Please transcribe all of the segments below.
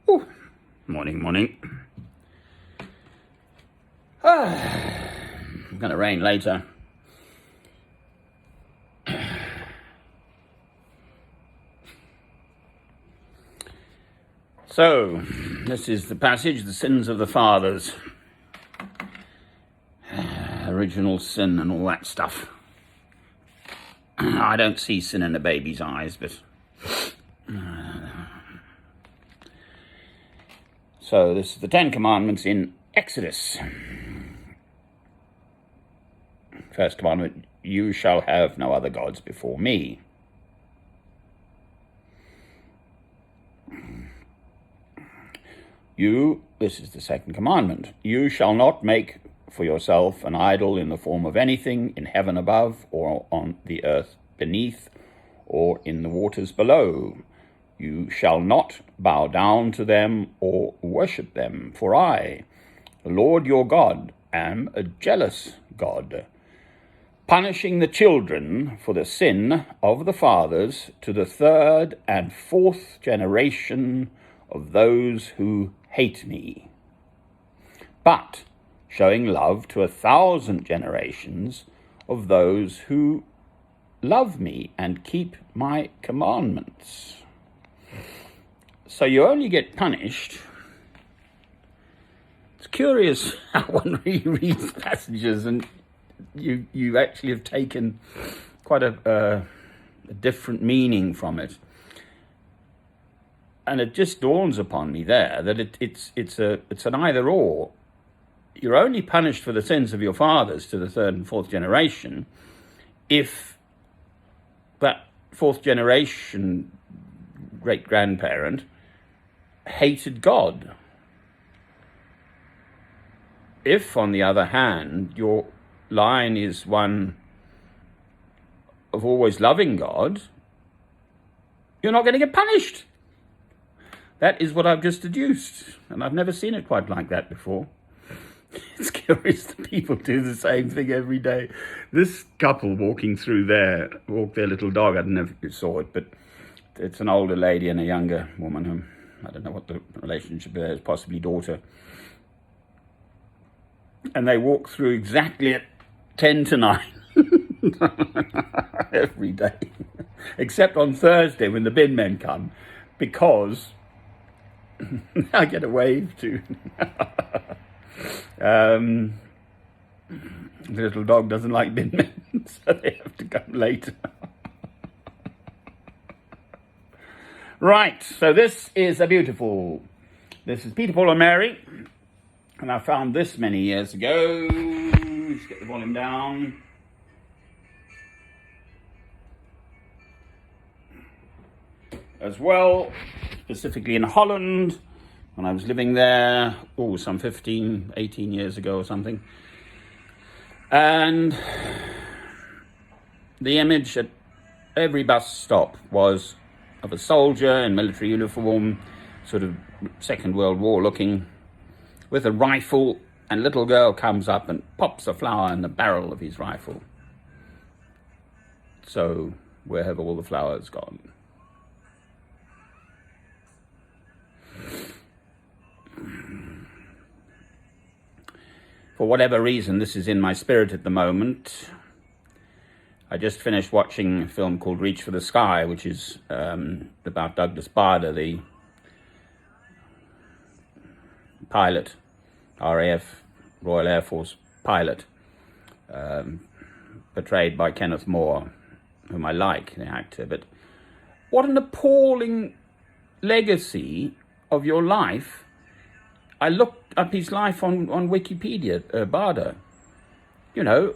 Ooh. Morning. It's going to rain later. So, this is the passage, the sins of the fathers. Original sin and all that stuff. I don't see sin in a baby's eyes, but... So, this is the Ten Commandments in Exodus. First commandment, you shall have no other gods before me. This is the second commandment, you shall not make for yourself an idol in the form of anything in heaven above, or on the earth beneath, or in the waters below. You shall not bow down to them or worship them, for I, the Lord your God, am a jealous God, punishing the children for the sin of the fathers to the third and fourth generation of those who hate me, but showing love to 1,000 generations of those who love me and keep my commandments. So you only get punished. It's curious how one rereads passages and you actually have taken quite a different meaning from it. And it just dawns upon me there that it's an either or. You're only punished for the sins of your fathers to the third and fourth generation if that fourth generation great-grandparent hated God. If, on the other hand, your line is one of always loving God, you're not going to get punished. That is what I've just deduced, and I've never seen it quite like that before. It's curious that people do the same thing every day. This couple walking through there, walked their little dog. I don't know if you saw it, but it's an older lady and a younger woman who, I don't know what the relationship is, possibly daughter. And they walk through exactly at 10 to 9 every day, except on Thursday when the bin men come, because I get a wave too. The little dog doesn't like bin men, so they have to come later. Right, so this is beautiful. This is Peter, Paul and Mary, and I found this many years ago. Let's get the volume down. As well, specifically in Holland, when I was living there, some 15, 18 years ago or something. And the image at every bus stop was of a soldier in military uniform, sort of Second World War looking, with a rifle, and a little girl comes up and pops a flower in the barrel of his rifle. So, where have all the flowers gone? For whatever reason, this is in my spirit at the moment. I just finished watching a film called Reach for the Sky, which is about Douglas Bader, the pilot, RAF, Royal Air Force pilot, portrayed by Kenneth More, whom I like, the actor. But what an appalling legacy of your life. I looked up his life on Wikipedia, Bader. You know,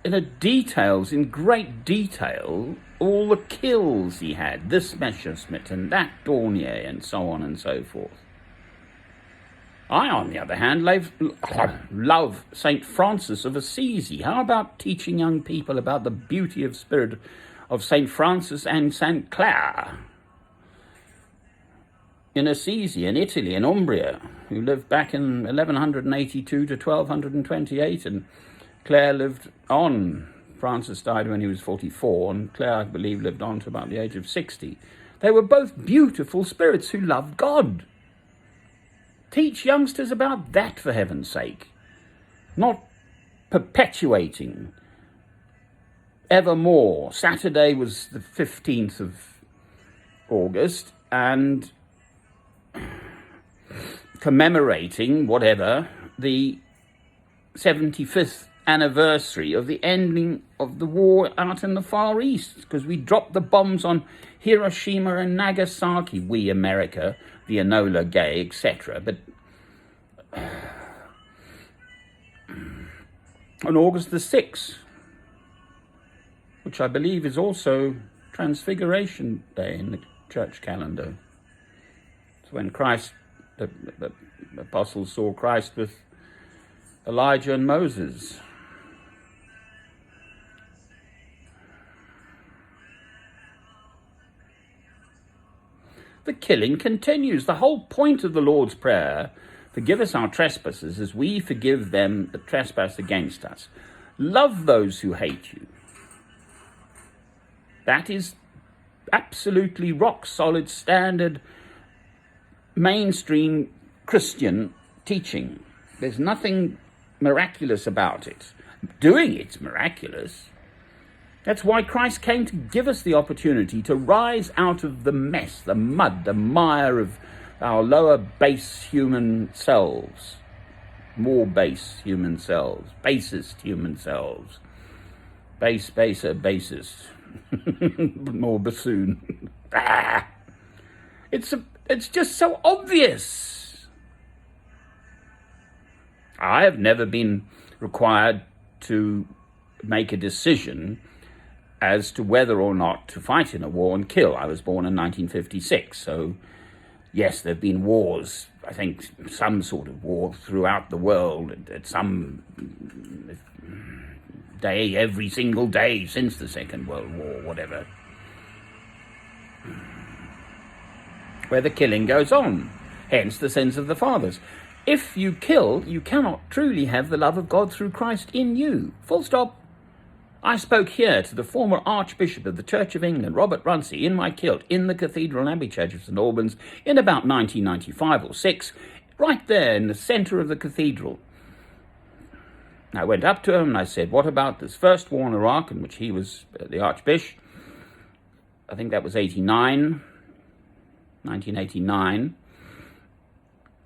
in great detail, all the kills he had, this Messerschmitt and that Dornier and so on and so forth. I, on the other hand, love St. Francis of Assisi. How about teaching young people about the beauty of spirit of St. Francis and St. Clare in Assisi, in Italy, in Umbria, who lived back in 1182 to 1228, and Clare lived on. Francis died when he was 44, and Clare, I believe, lived on to about the age of 60. They were both beautiful spirits who loved God. Teach youngsters about that, for heaven's sake. Not perpetuating evermore. Saturday was the 15th of August, and commemorating whatever the 75th anniversary of the ending of the war out in the Far East, because we dropped the bombs on Hiroshima and Nagasaki, we America, the Enola Gay, etc. But on August the 6th, which I believe is also Transfiguration Day in the church calendar, it's when Christ, the apostles saw Christ with Elijah and Moses. The killing continues. The whole point of the Lord's Prayer, forgive us our trespasses as we forgive them that trespass against us. Love those who hate you. That is absolutely rock solid, standard, mainstream Christian teaching. There's nothing miraculous about it. Doing it's miraculous. That's why Christ came, to give us the opportunity to rise out of the mess, the mud, the mire of our lower base human selves, more base human selves, basest human selves, baser, basest, more bassoon. It's just so obvious. I have never been required to make a decision as to whether or not to fight in a war and kill. I was born in 1956, so yes, there have been wars, I think some sort of war throughout the world at some day, every single day since the Second World War, whatever, where the killing goes on, hence the sins of the fathers. If you kill, you cannot truly have the love of God through Christ in you. Full stop. I spoke here to the former Archbishop of the Church of England, Robert Runcie, in my kilt, in the Cathedral Abbey Church of St Albans, in about 1995 or 6, right there in the centre of the cathedral. I went up to him and I said, what about this first war in Iraq, in which he was the Archbishop? I think that was 1989.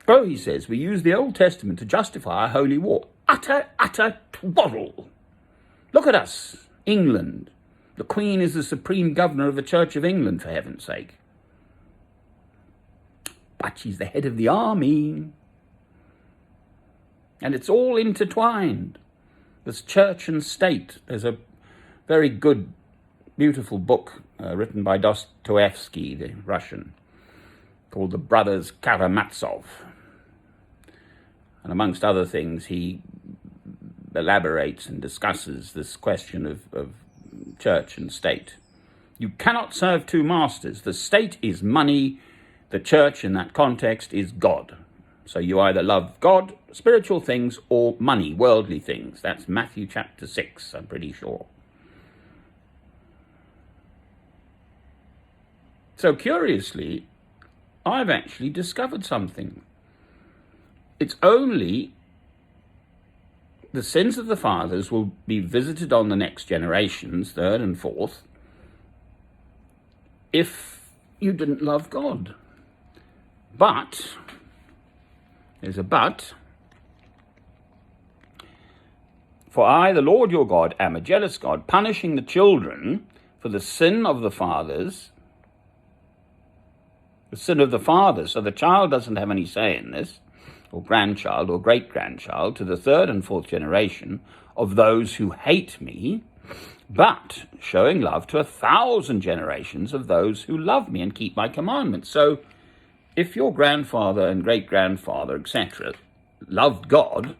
Oh, he says, we use the Old Testament to justify a holy war. Utter twaddle. Look at us, England. The Queen is the supreme governor of the Church of England, for heaven's sake. But she's the head of the army. And it's all intertwined. There's church and state. There's a very good, beautiful book written by Dostoevsky, the Russian, called The Brothers Karamazov. And amongst other things, he elaborates and discusses this question of church and state. You cannot serve two masters. The state is money. The church in that context is God. So you either love God, spiritual things, or money, worldly things. That's Matthew chapter 6, I'm pretty sure. So curiously, I've actually discovered something. It's only the sins of the fathers will be visited on the next generations, third and fourth, if you didn't love God. But, there's a but, for I, the Lord your God, am a jealous God, punishing the children for the sin of the fathers, the sin of the fathers, so the child doesn't have any say in this, or grandchild or great-grandchild, to the third and fourth generation of those who hate me, but showing love to 1,000 generations of those who love me and keep my commandments. So if your grandfather and great-grandfather, etc., loved God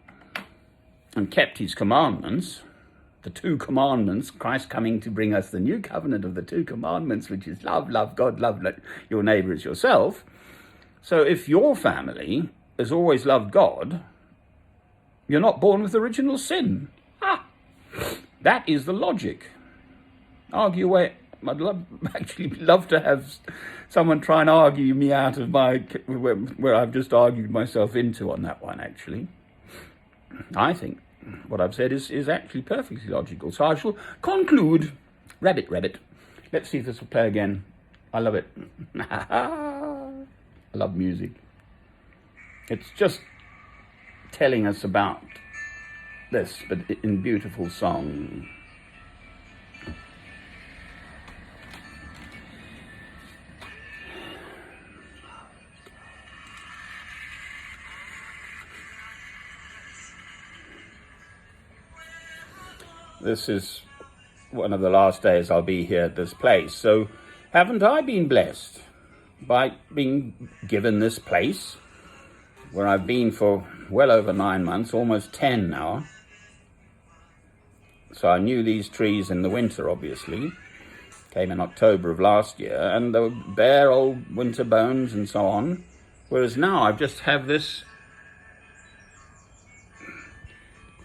and kept his commandments, the two commandments, Christ coming to bring us the new covenant of the two commandments, which is love God, love your neighbor as yourself. So if your family has always loved God, you're not born with original sin. That is the logic. Argue away actually love to have someone try and argue me out of where I've just argued myself into on that one, actually. I think what I've said is actually perfectly logical. So I shall conclude. Rabbit, rabbit. Let's see if this will play again. I love it. I love music. It's just telling us about this, but in beautiful song. This is one of the last days I'll be here at this place. So haven't I been blessed by being given this place where I've been for well over 9 months, almost 10 now. So I knew these trees in the winter, obviously. Came in October of last year, and they were bare old winter bones and so on. Whereas now I just have this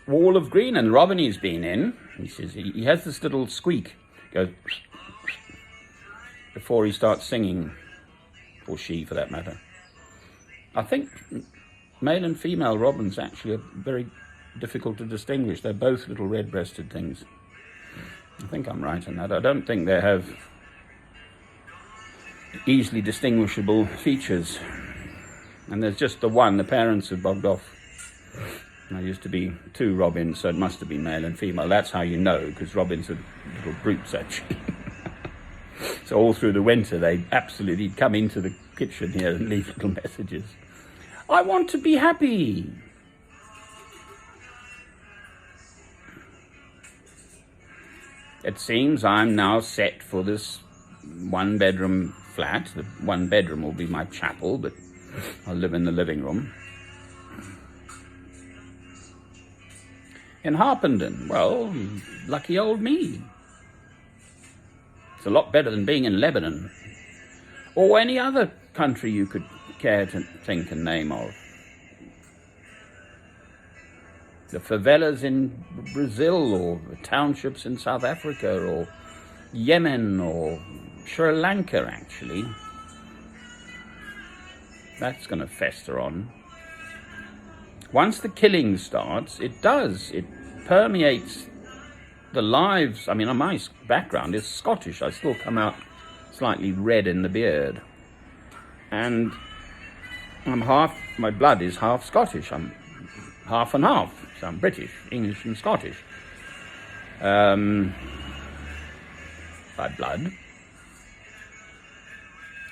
wall of green, and Robinie's been in. He says he has this little squeak, goes before he starts singing, or she for that matter. I think male and female robins actually are very difficult to distinguish. They're both little red-breasted things. I think I'm right in that. I don't think they have easily distinguishable features. And there's just the one. The parents have bogged off. There used to be 2 robins, so it must have been male and female. That's how you know, because robins are little brutes, actually. So all through the winter, they'd absolutely come into the kitchen here and leave little messages. I want to be happy. It seems I'm now set for this 1-bedroom flat. The 1 bedroom will be my chapel, but I'll live in the living room. In Harpenden, well, lucky old me. It's a lot better than being in Lebanon or any other country you could care to think and name of. The favelas in Brazil, or the townships in South Africa, or Yemen, or Sri Lanka, actually. That's going to fester on. Once the killing starts, it does. It permeates the lives. I mean, my background is Scottish. I still come out slightly red in the beard. And my blood is half Scottish. I'm half and half. So I'm British, English and Scottish. By blood.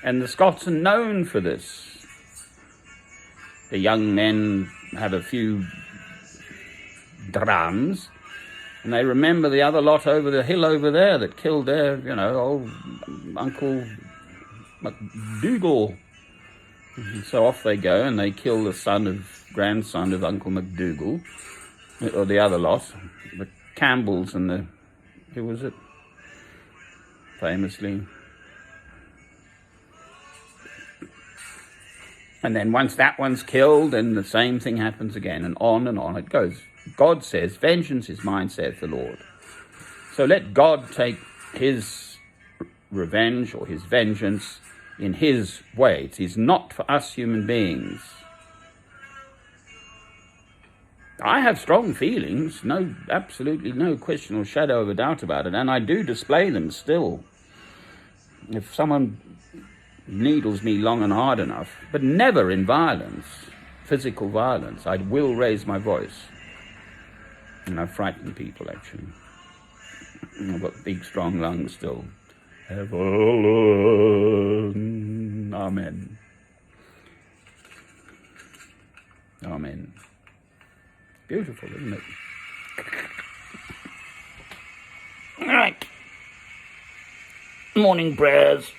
And the Scots are known for this. The young men have a few drams, and they remember the other lot over the hill over there that killed their, old Uncle MacDougall. And so off they go, and they kill the grandson of Uncle MacDougall, or the other lot, the Campbells and who was it? Famously. And then once that one's killed, then the same thing happens again, and on it goes. God says, vengeance is mine, saith the Lord. So let God take his revenge or his vengeance in his way. It is not for us human beings. I have strong feelings, absolutely no question or shadow of a doubt about it, and I do display them still. If someone needles me long and hard enough, but never in violence, physical violence, I will raise my voice. And I frighten people, actually. I've got big, strong lungs still. Heaven. Amen. Amen. Beautiful, isn't it? All right. Morning prayers.